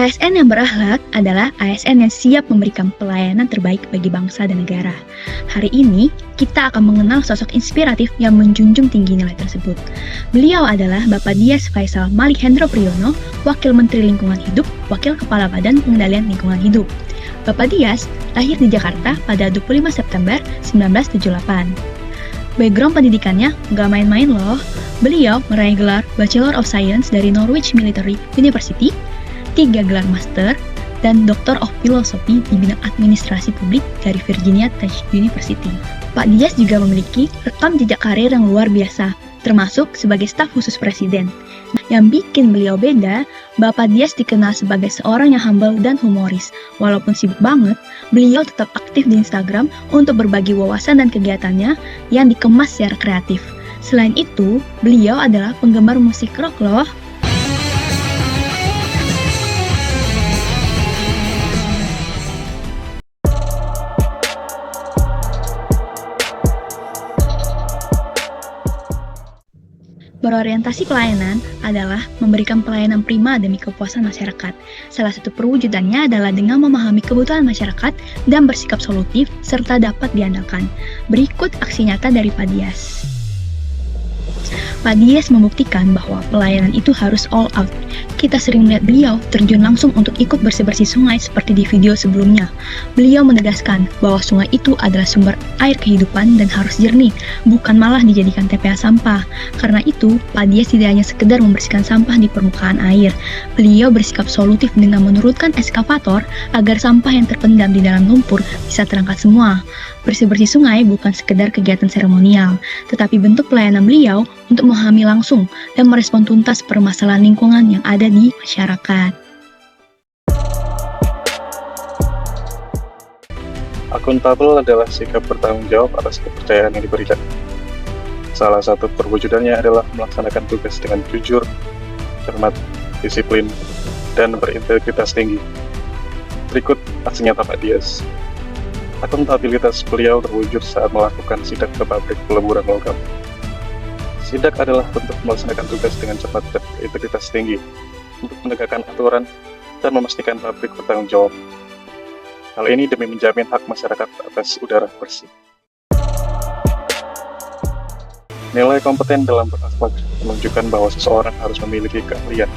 ASN yang berakhlak adalah ASN yang siap memberikan pelayanan terbaik bagi bangsa dan negara. Hari ini, kita akan mengenal sosok inspiratif yang menjunjung tinggi nilai tersebut. Beliau adalah Bapak Dias Faisal Malik Hendro Priyono, Wakil Menteri Lingkungan Hidup, Wakil Kepala Badan Pengendalian Lingkungan Hidup. Bapak Dias lahir di Jakarta pada 25 September 1978. Background pendidikannya nggak main-main loh. Beliau meraih gelar Bachelor of Science dari Norwich Military University, 3 gelar Master, dan Doctor of Philosophy di bidang administrasi publik dari Virginia Tech University. Pak Dias juga memiliki rekam jejak karir yang luar biasa, termasuk sebagai staf khusus Presiden. Yang bikin beliau beda, Bapak Dias dikenal sebagai seorang yang humble dan humoris. Walaupun sibuk banget, beliau tetap aktif di Instagram untuk berbagi wawasan dan kegiatannya yang dikemas secara kreatif. Selain itu, beliau adalah penggemar musik rock loh. Berorientasi pelayanan adalah memberikan pelayanan prima demi kepuasan masyarakat. Salah satu perwujudannya adalah dengan memahami kebutuhan masyarakat dan bersikap solutif serta dapat diandalkan. Berikut aksi nyata dari Pak Dias. Pak Dias membuktikan bahwa pelayanan itu harus all out. Kita sering melihat beliau terjun langsung untuk ikut bersih-bersih sungai seperti di video sebelumnya. Beliau menegaskan bahwa sungai itu adalah sumber air kehidupan dan harus jernih, bukan malah dijadikan TPA sampah. Karena itu, Pak Dias tidak hanya sekedar membersihkan sampah di permukaan air. Beliau bersikap solutif dengan menurunkan eskavator agar sampah yang terpendam di dalam lumpur bisa terangkat semua. Bersih-bersih sungai bukan sekedar kegiatan seremonial, tetapi bentuk pelayanan beliau untuk memahami langsung dan merespon tuntas permasalahan lingkungan yang ada di masyarakat. Akuntabel adalah sikap bertanggung jawab atas kepercayaan yang diberikan. Salah satu perwujudannya adalah melaksanakan tugas dengan jujur, cermat, disiplin, dan berintegritas tinggi. Berikut aksi nyata Pak Dias. Akuntabilitas beliau terwujud saat melakukan sidak ke pabrik peleburan logam. Sidak adalah bentuk melaksanakan tugas dengan cepat dan berintegritas tinggi untuk menegakkan aturan dan memastikan pabrik bertanggung jawab. Hal ini demi menjamin hak masyarakat atas udara bersih. Nilai kompeten dalam berakhlak menunjukkan bahwa seseorang harus memiliki keahlian,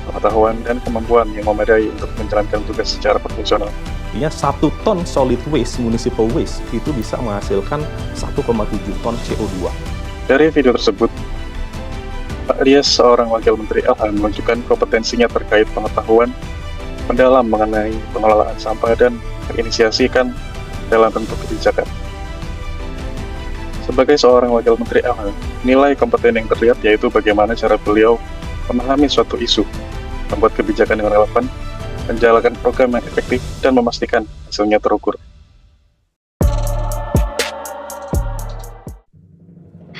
pengetahuan, dan kemampuan yang memadai untuk menjalankan tugas secara profesional. Ya, 1 ton solid waste, municipal waste, itu bisa menghasilkan 1,7 ton CO2. Dari video tersebut, Pak Dias, seorang Wakil Menteri LH, menunjukkan kompetensinya terkait pengetahuan mendalam mengenai pengelolaan sampah dan menginisiasikan dalam bentuk kebijakan. Sebagai seorang Wakil Menteri LH, nilai kompeten yang terlihat yaitu bagaimana cara beliau memahami suatu isu, membuat kebijakan yang relevan, menjalankan program yang efektif, dan memastikan hasilnya terukur.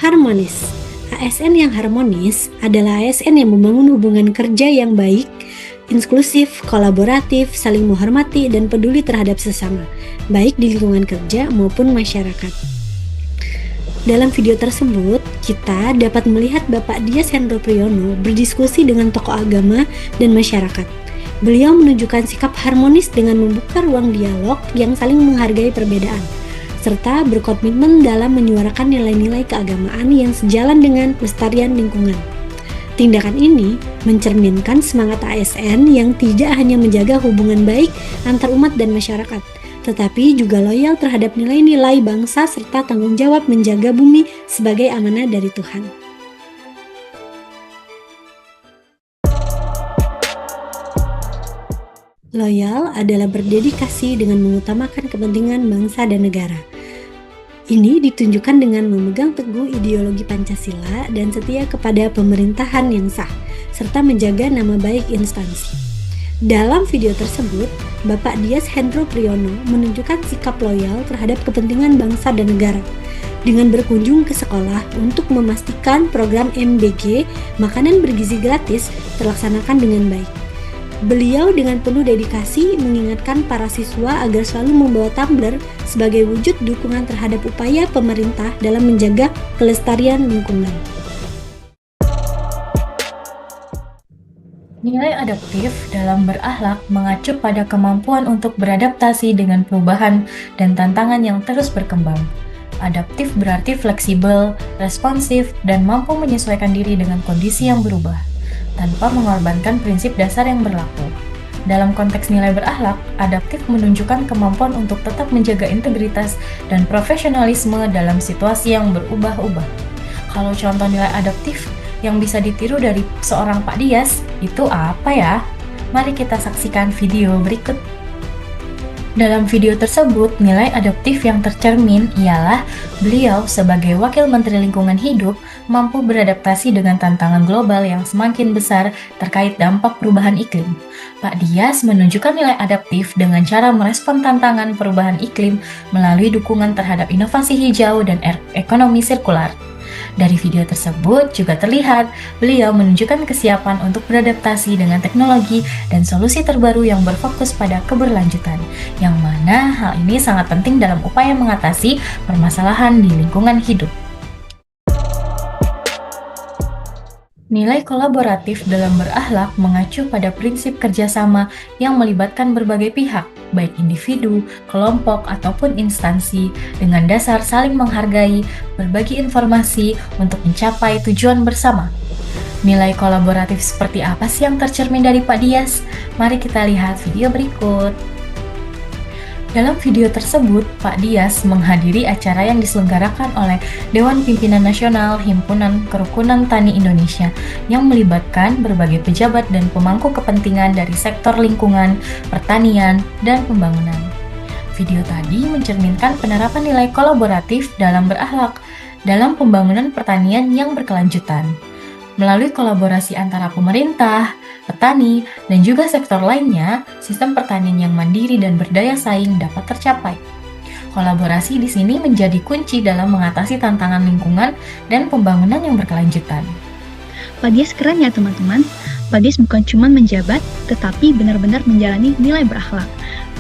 Harmonis. ASN yang harmonis adalah ASN yang membangun hubungan kerja yang baik, inklusif, kolaboratif, saling menghormati, dan peduli terhadap sesama, baik di lingkungan kerja maupun masyarakat. Dalam video tersebut, kita dapat melihat Bapak Dias Hendro Priyono berdiskusi dengan tokoh agama dan masyarakat. Beliau menunjukkan sikap harmonis dengan membuka ruang dialog yang saling menghargai perbedaan, serta berkomitmen dalam menyuarakan nilai-nilai keagamaan yang sejalan dengan pelestarian lingkungan. Tindakan ini mencerminkan semangat ASN yang tidak hanya menjaga hubungan baik antar umat dan masyarakat, tetapi juga loyal terhadap nilai-nilai bangsa serta tanggung jawab menjaga bumi sebagai amanah dari Tuhan. Loyal adalah berdedikasi dengan mengutamakan kepentingan bangsa dan negara. Ini ditunjukkan dengan memegang teguh ideologi Pancasila dan setia kepada pemerintahan yang sah, serta menjaga nama baik instansi. Dalam video tersebut, Bapak Dias Hendro Priyono menunjukkan sikap loyal terhadap kepentingan bangsa dan negara dengan berkunjung ke sekolah untuk memastikan program MBG, makanan bergizi gratis, terlaksanakan dengan baik. Beliau dengan penuh dedikasi mengingatkan para siswa agar selalu membawa tumbler sebagai wujud dukungan terhadap upaya pemerintah dalam menjaga kelestarian lingkungan. Nilai adaptif dalam berakhlak mengacu pada kemampuan untuk beradaptasi dengan perubahan dan tantangan yang terus berkembang. Adaptif berarti fleksibel, responsif, dan mampu menyesuaikan diri dengan kondisi yang berubah, tanpa mengorbankan prinsip dasar yang berlaku. Dalam konteks nilai berakhlak, adaptif menunjukkan kemampuan untuk tetap menjaga integritas dan profesionalisme dalam situasi yang berubah-ubah. Kalau contoh nilai adaptif yang bisa ditiru dari seorang Pak Dias, itu apa ya? Mari kita saksikan video berikut. Dalam video tersebut, nilai adaptif yang tercermin ialah beliau sebagai Wakil Menteri Lingkungan Hidup mampu beradaptasi dengan tantangan global yang semakin besar terkait dampak perubahan iklim. Pak Dias menunjukkan nilai adaptif dengan cara merespon tantangan perubahan iklim melalui dukungan terhadap inovasi hijau dan ekonomi sirkular. Dari video tersebut juga terlihat beliau menunjukkan kesiapan untuk beradaptasi dengan teknologi dan solusi terbaru yang berfokus pada keberlanjutan, yang mana hal ini sangat penting dalam upaya mengatasi permasalahan di lingkungan hidup. Nilai kolaboratif dalam berakhlak mengacu pada prinsip kerjasama yang melibatkan berbagai pihak, baik individu, kelompok, ataupun instansi, dengan dasar saling menghargai, berbagi informasi untuk mencapai tujuan bersama. Nilai kolaboratif seperti apa sih yang tercermin dari Pak Dias? Mari kita lihat video berikut. Dalam video tersebut, Pak Dias menghadiri acara yang diselenggarakan oleh Dewan Pimpinan Nasional Himpunan Kerukunan Tani Indonesia yang melibatkan berbagai pejabat dan pemangku kepentingan dari sektor lingkungan, pertanian, dan pembangunan. Video tadi mencerminkan penerapan nilai kolaboratif dalam berakhlak dalam pembangunan pertanian yang berkelanjutan. Melalui kolaborasi antara pemerintah, petani, dan juga sektor lainnya, sistem pertanian yang mandiri dan berdaya saing dapat tercapai. Kolaborasi di sini menjadi kunci dalam mengatasi tantangan lingkungan dan pembangunan yang berkelanjutan. Pak Dias keren ya teman-teman. Pak Dias bukan cuma menjabat, tetapi benar-benar menjalani nilai berakhlak.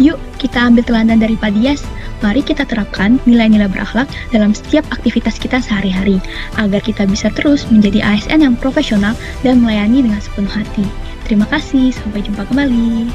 Yuk, kita ambil teladan dari Pak Dias. Mari kita terapkan nilai-nilai berakhlak dalam setiap aktivitas kita sehari-hari, agar kita bisa terus menjadi ASN yang profesional dan melayani dengan sepenuh hati. Terima kasih, sampai jumpa kembali.